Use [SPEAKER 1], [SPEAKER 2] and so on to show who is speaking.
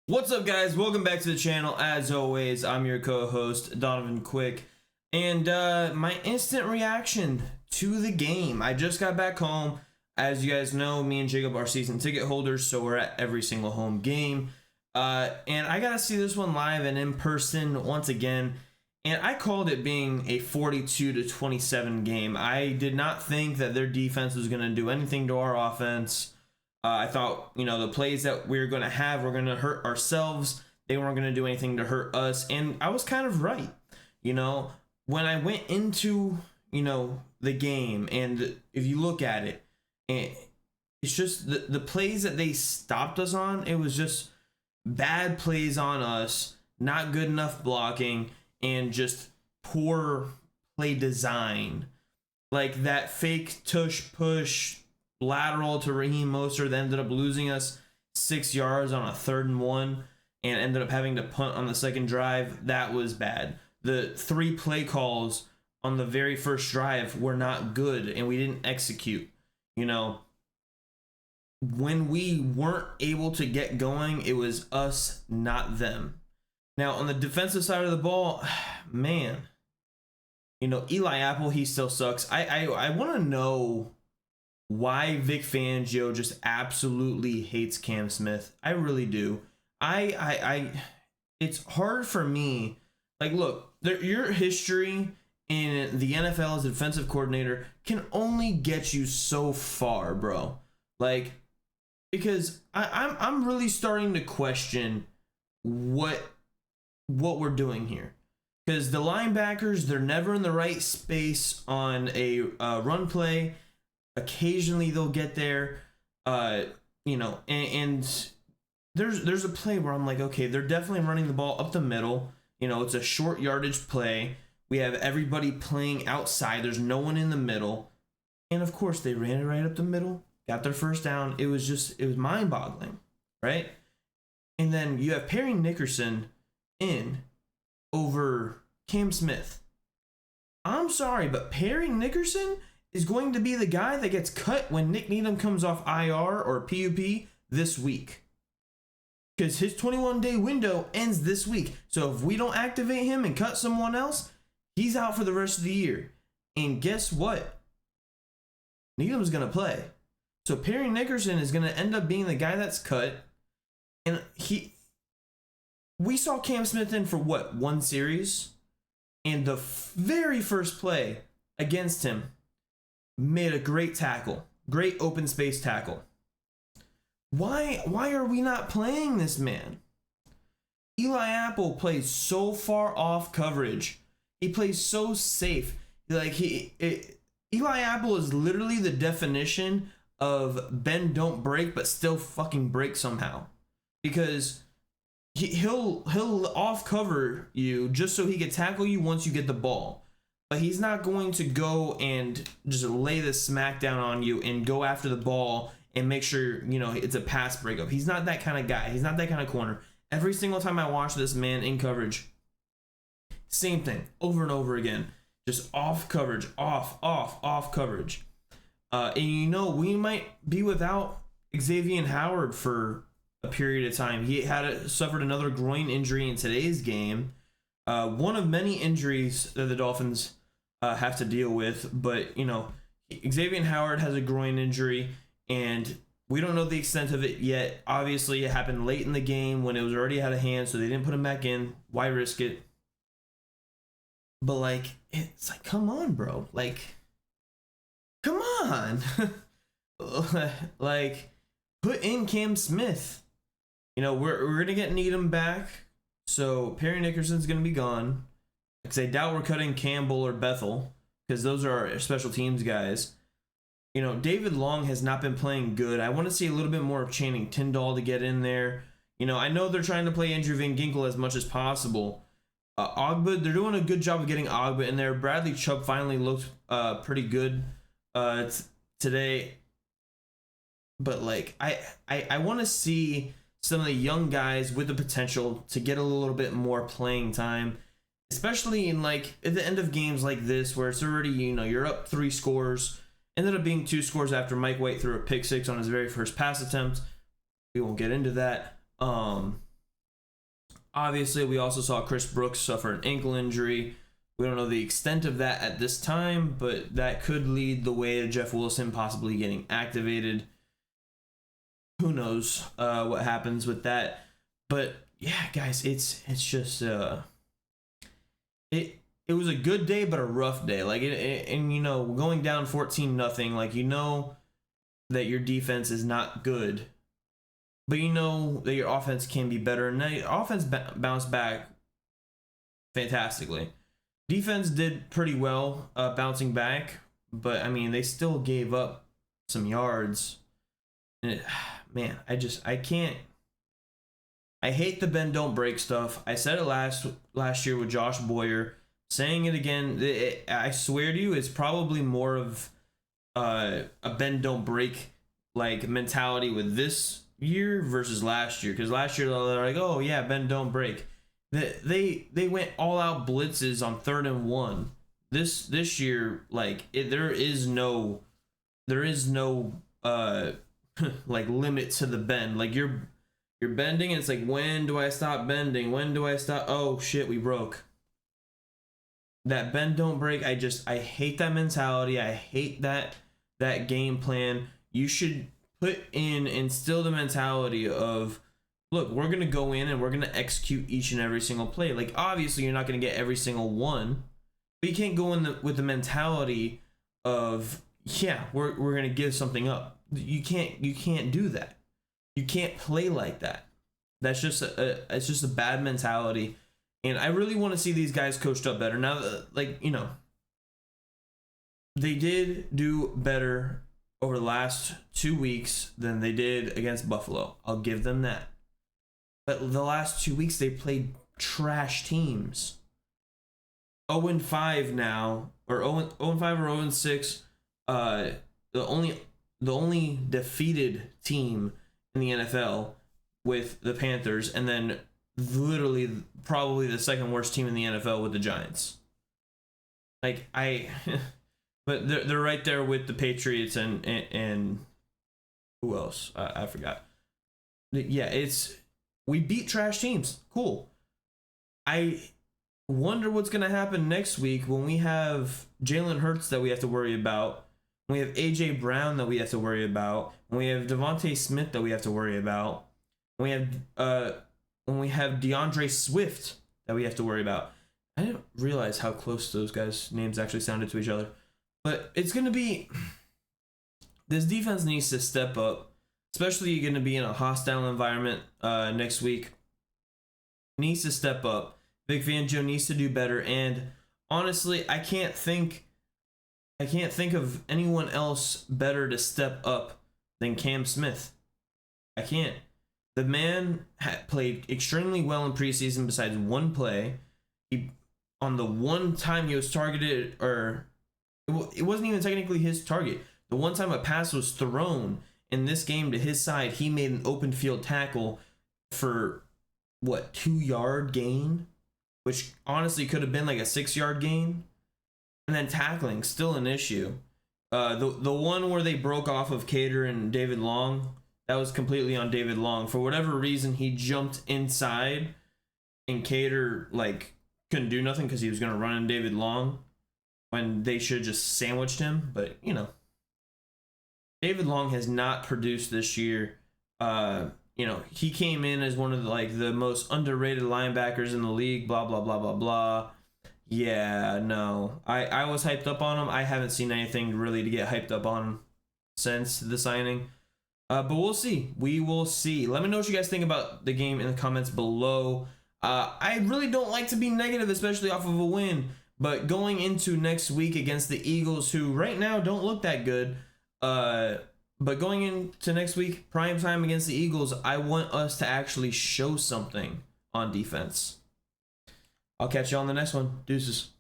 [SPEAKER 1] What's up, guys? Welcome back to the channel. As always, I'm your co-host Donovan Quick, and my instant reaction to the game. I just got back home. As you guys know, me and Jacob are season ticket holders, so we're at every single home game, and I got to see this one live and in person once again. And I called it being a 42-27 game. I did not think that their defense was going to do anything to our offense. I thought, the plays that we were going to have were going to hurt ourselves. They weren't going to do anything to hurt us. And I was kind of right. When I went into, the game, and if you look at it, it's just the plays that they stopped us on. It was just bad plays on us, not good enough blocking, and just poor play design. Like that fake tush push lateral to Raheem Mostert that ended up losing us 6 yards on a 3rd and 1 and ended up having to punt on the second drive. That was bad. The 3 play calls on the very first drive were not good, and we didn't execute. When we weren't able to get going, it was us, not them. Now, on the defensive side of the ball, man, Eli Apple, he still sucks. I want to know why Vic Fangio just absolutely hates Cam Smith. I really do. It's hard for me. Like, look, your history in the NFL as a defensive coordinator can only get you so far, bro. Like, because I'm really starting to question what we're doing here. Because the linebackers, they're never in the right space on a run play. Occasionally they'll get there, and there's a play where I'm like, okay, they're definitely running the ball up the middle. It's a short yardage play. We have everybody playing outside. There's no one in the middle. And of course they ran it right up the middle, got their first down. It was mind boggling, right? And then you have Perry Nickerson in over Cam Smith. I'm sorry, but Perry Nickerson is going to be the guy that gets cut when Nick Needham comes off IR or PUP this week. Because his 21-day window ends this week. So if we don't activate him and cut someone else, he's out for the rest of the year. And guess what? Needham's going to play. So Perry Nickerson is going to end up being the guy that's cut. And we saw Cam Smith in for what, 1 series? And the very first play against him made a great tackle, great open space tackle. Why are we not playing this man? Eli Apple plays so far off coverage. He plays so safe. Eli Apple is literally the definition of bend don't break, but still fucking break somehow. Because he'll off cover you just so he can tackle you once you get the ball. But he's not going to go and just lay the smack down on you and go after the ball and make sure, it's a pass breakup. He's not that kind of guy. He's not that kind of corner. Every single time I watch this man in coverage, same thing over and over again. Just off coverage, off coverage. And we might be without Xavier Howard for a period of time. He suffered another groin injury in today's game. One of many injuries that the Dolphins have to deal with, but Xavier Howard has a groin injury, and we don't know the extent of it yet. Obviously, it happened late in the game when it was already out of hand, so they didn't put him back in. Why risk it? But it's like, come on, bro. Come on. Put in Cam Smith. We're gonna get Needham back. So Perry Nickerson's going to be gone. Because I doubt we're cutting Campbell or Bethel. Because those are our special teams guys. David Long has not been playing good. I want to see a little bit more of Channing Tindall to get in there. I know they're trying to play Andrew Van Ginkel as much as possible. Ogba, they're doing a good job of getting Ogba in there. Bradley Chubb finally looked pretty good today. But I want to see some of the young guys with the potential to get a little bit more playing time, especially in at the end of games like this where it's already, you're up 3 scores, ended up being 2 scores after Mike White threw a pick 6 on his very first pass attempt. We won't get into that. Obviously, we also saw Chris Brooks suffer an ankle injury. We don't know the extent of that at this time, but that could lead the way to Jeff Wilson possibly getting activated. Who knows what happens with that? But yeah, guys, it's just it was a good day, but a rough day. Like and you know, going down 14-0, like you know that your defense is not good, but you know that your offense can be better, and the offense bounced back fantastically. Defense did pretty well bouncing back, but I mean they still gave up some yards. And man, I can't. I hate the bend don't break stuff. I said it last year with Josh Boyer. Saying it again, I swear to you, it's probably more of a bend don't break like mentality with this year versus last year. Because last year they're like, oh yeah, bend don't break. They went all out blitzes on 3rd and 1. This year, like there is no like limit to the bend. Like you're bending and it's like, when do I stop bending? When do I stop? Oh shit, we broke. That bend don't break. I hate that mentality. I hate that game plan. You should instill the mentality of, look, we're gonna go in and we're gonna execute each and every single play. Like obviously you're not gonna get every single one, but you can't go in with the mentality of, yeah, we're gonna give something up. You can't do that. You can't play like that. That's just it's just a bad mentality. And I really want to see these guys coached up better. Now, like, you know, they did do better over the last 2 weeks than they did against Buffalo. I'll give them that. But the last 2 weeks, they played trash teams. 0-5 now, or 0-5 or 0-6. The only defeated team in the NFL with the Panthers, and then literally probably the second worst team in the NFL with the Giants. Like but they're right there with the Patriots and who else? I forgot. Yeah, we beat trash teams. Cool. I wonder what's gonna happen next week when we have Jalen Hurts that we have to worry about. When we have AJ Brown that we have to worry about. When we have Devontae Smith that we have to worry about. When we have DeAndre Swift that we have to worry about. I didn't realize how close those guys' names actually sounded to each other. But it's going to be... This defense needs to step up. Especially going to be in a hostile environment next week. Needs to step up. Vic Fangio needs to do better. And honestly, I can't think of anyone else better to step up than Cam Smith. I can't. The man had played extremely well in preseason besides one play. On the one time he was targeted, or it wasn't even technically his target. The one time a pass was thrown in this game to his side, he made an open field tackle for, 2-yard gain? Which honestly could have been like a 6-yard gain. And then tackling, still an issue. The one where they broke off of Cater and David Long, that was completely on David Long. For whatever reason, he jumped inside, and Cater couldn't do nothing because he was gonna run in David Long when they should have just sandwiched him. But you know, David Long has not produced this year. He came in as one of the most underrated linebackers in the league. Blah blah blah blah blah. Yeah, no, I was hyped up on him. I haven't seen anything really to get hyped up on since the signing. But we'll see. We will see. Let me know what you guys think about the game in the comments below. I really don't like to be negative, especially off of a win. But going into next week against the Eagles, who right now don't look that good. But going into next week, prime time against the Eagles, I want us to actually show something on defense. I'll catch you on the next one. Deuces.